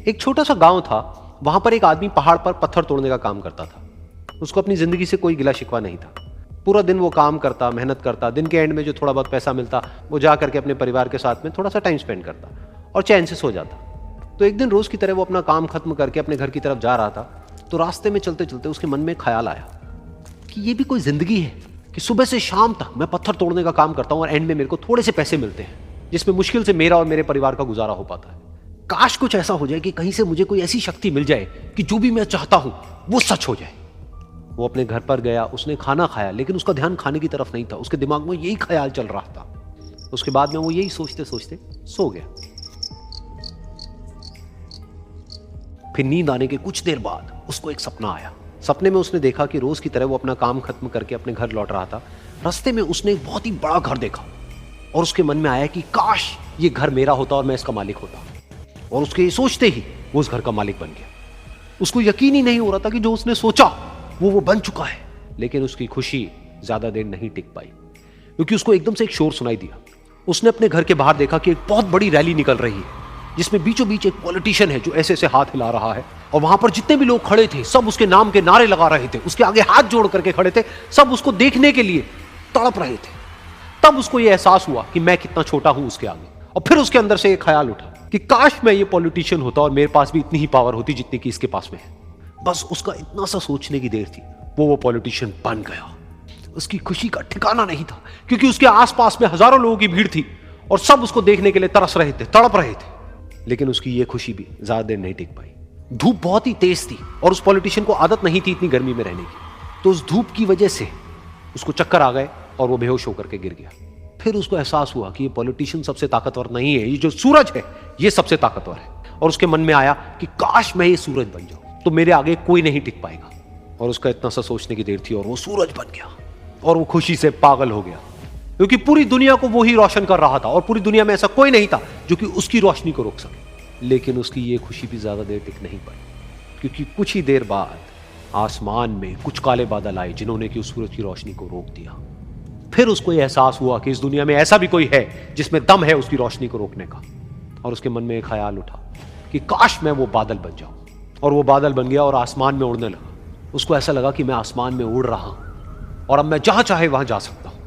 एक छोटा सा गांव था, वहां पर एक आदमी पहाड़ पर पत्थर तोड़ने का काम करता था। उसको अपनी जिंदगी से कोई गिला शिकवा नहीं था। पूरा दिन वो काम करता, मेहनत करता, दिन के एंड में जो थोड़ा बहुत पैसा मिलता वो जा करके अपने परिवार के साथ में थोड़ा सा टाइम स्पेंड करता और चैन से सो जाता। तो एक दिन रोज की तरह वो अपना काम खत्म करके अपने घर की तरफ जा रहा था, तो रास्ते में चलते चलते उसके मन में ख्याल आया कि ये भी कोई जिंदगी है कि सुबह से शाम तक मैं पत्थर तोड़ने का काम करता हूं और एंड में मेरे को थोड़े से पैसे मिलते हैं, जिसमें मुश्किल से मेरा और मेरे परिवार का गुजारा हो पाता है। काश कुछ ऐसा हो जाए कि कहीं से मुझे कोई ऐसी शक्ति मिल जाए कि जो भी मैं चाहता हूं वो सच हो जाए। वो अपने घर पर गया, उसने खाना खाया, लेकिन उसका ध्यान खाने की तरफ नहीं था। उसके दिमाग में यही ख्याल चल रहा था। उसके बाद में वो यही सोचते सोचते सो गया। फिर नींद आने के कुछ देर बाद उसको एक सपना आया। सपने में उसने देखा कि रोज की तरह वो अपना काम खत्म करके अपने घर लौट रहा था। रास्ते में उसने एक बहुत ही बड़ा घर देखा और उसके मन में आया कि काश ये घर मेरा होता और मैं इसका मालिक होता। और उसके सोचते ही वो उस घर का मालिक बन गया। उसको यकीन ही नहीं हो रहा था कि जो उसने सोचा वो बन चुका है। लेकिन उसकी खुशी ज्यादा देर नहीं टिक पाई, क्योंकि उसको एकदम से एक शोर सुनाई दिया। उसने अपने घर के बाहर देखा कि एक बहुत बड़ी रैली निकल रही है, जिसमें बीचों बीच एक पॉलिटिशियन है जो ऐसे ऐसे हाथ हिला रहा है। और वहां पर जितने भी लोग खड़े थे सब उसके नाम के नारे लगा रहे थे, उसके आगे हाथ जोड़ करके खड़े थे, सब उसको देखने के लिए तड़प रहे थे। तब उसको यह एहसास हुआ कि मैं कितना छोटा हूं उसके आगे। और फिर उसके अंदर से एक ख्याल उठा कि काश मैं ये पॉलिटिशियन होता और मेरे पास भी इतनी ही पावर होती जितनी कि इसके पास में है। बस उसका इतना सा सोचने की देर थी, वो पॉलिटिशियन बन गया। उसकी खुशी का ठिकाना नहीं था, क्योंकि उसके आसपास में हजारों लोगों की भीड़ थी और सब उसको देखने के लिए तरस रहे थे, तड़प रहे थे। लेकिन उसकी ये खुशी भी ज्यादा देर नहीं टिक पाई। धूप बहुत ही तेज थी और उस पॉलिटिशियन को आदत नहीं थी इतनी गर्मी में रहने की। तो उस धूप की वजह से उसको चक्कर आ गए और वो बेहोश होकर के गिर गया। फिर उसको एहसास हुआ कि ये पॉलिटिशियन सबसे ताकतवर नहीं है, ये जो सूरज है ये सबसे ताकतवर है। और उसके मन में आया कि काश मैं ये सूरज बन जाऊं तो मेरे आगे कोई नहीं टिक पाएगा। और उसका इतना सा सोचने की देर थी और वो सूरज बन गया। और वो खुशी से पागल हो गया, क्योंकि पूरी दुनिया को वो ही रोशन कर रहा था और पूरी दुनिया में ऐसा कोई नहीं था जो कि उसकी रोशनी को रोक सके। लेकिन उसकी ये खुशी भी ज्यादा देर टिक नहीं पाई, क्योंकि कुछ ही देर बाद आसमान में कुछ काले बादल आए जिन्होंने कि उस सूरज की रोशनी को रोक दिया। फिर उसको यह एहसास हुआ कि इस दुनिया में ऐसा भी कोई है जिसमें दम है उसकी रोशनी को रोकने का। और उसके मन में एक ख्याल उठा कि काश मैं वो बादल बन जाऊं। और वो बादल बन गया और आसमान में उड़ने लगा। उसको ऐसा लगा कि मैं आसमान में उड़ रहा हूं और अब मैं जहां चाहे वहां जा सकता हूं।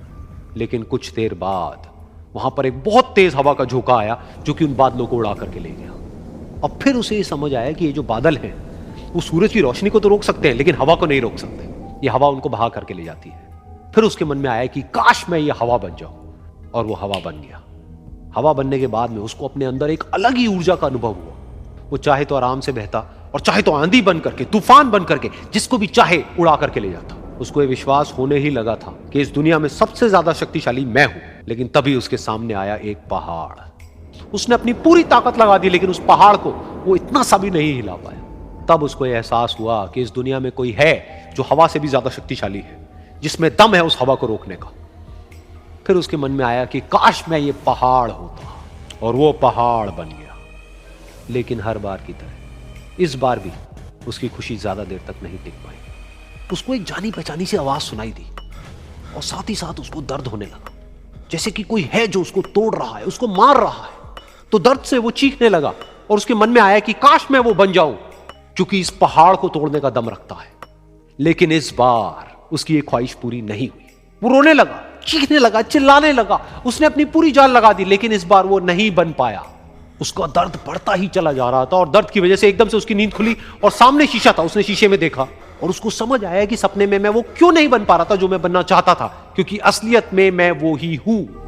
लेकिन कुछ देर बाद वहां पर एक बहुत तेज हवा का झोंका आया जो कि उन बादलों को उड़ा करके ले गया। अब फिर उसे ये समझ आया कि ये जो बादल हैं वो सूरज की रोशनी को तो रोक सकते हैं, लेकिन हवा को नहीं रोक सकते। ये हवा उनको बहा करके ले जाती है। फिर उसके मन में आया कि काश मैं ये हवा बन जाऊं। और वो हवा बन गया। हवा बनने के बाद में उसको अपने अंदर एक अलग ही ऊर्जा का अनुभव हुआ। वो चाहे तो आराम से बहता और चाहे तो आंधी बन करके, तूफान बन करके, जिसको भी चाहे उड़ा करके ले जाता। उसको ये विश्वास होने ही लगा था कि इस दुनिया में सबसे ज्यादा शक्तिशाली मैं हूं। लेकिन तभी उसके सामने आया एक पहाड़। उसने अपनी पूरी ताकत लगा दी, लेकिन उस पहाड़ को वो इतना सा भी नहीं हिला पाया। तब उसको यह एहसास हुआ कि इस दुनिया में कोई है जो हवा से भी ज्यादा शक्तिशाली है, जिसमें दम है उस हवा को रोकने का। फिर उसके मन में आया कि काश मैं ये पहाड़ होता। और वो पहाड़ बन गया। लेकिन हर बार की तरह इस बार भी उसकी खुशी ज्यादा देर तक नहीं टिक पाई। उसको एक जानी पहचानी सी आवाज सुनाई दी और साथ ही साथ उसको दर्द होने लगा, जैसे कि कोई है जो उसको तोड़ रहा है, उसको मार रहा है। तो दर्द से वो चीखने लगा और उसके मन में आया कि काश मैं वो बन जाऊं क्योंकि इस पहाड़ को तोड़ने का दम रखता है। लेकिन इस बार उसकी ये ख्वाहिश पूरी नहीं हुई। वो रोने लगा, चीखने लगा, चिल्लाने लगा। उसने अपनी पूरी जान लगा दी, लेकिन इस बार वो नहीं बन पाया। उसका दर्द बढ़ता ही चला जा रहा था और दर्द की वजह से एकदम से उसकी नींद खुली और सामने शीशा था। उसने शीशे में देखा और उसको समझ आया कि सपने में मैं वो क्यों नहीं बन पा रहा था जो मैं बनना चाहता था, क्योंकि असलियत में मैं वो ही हूं।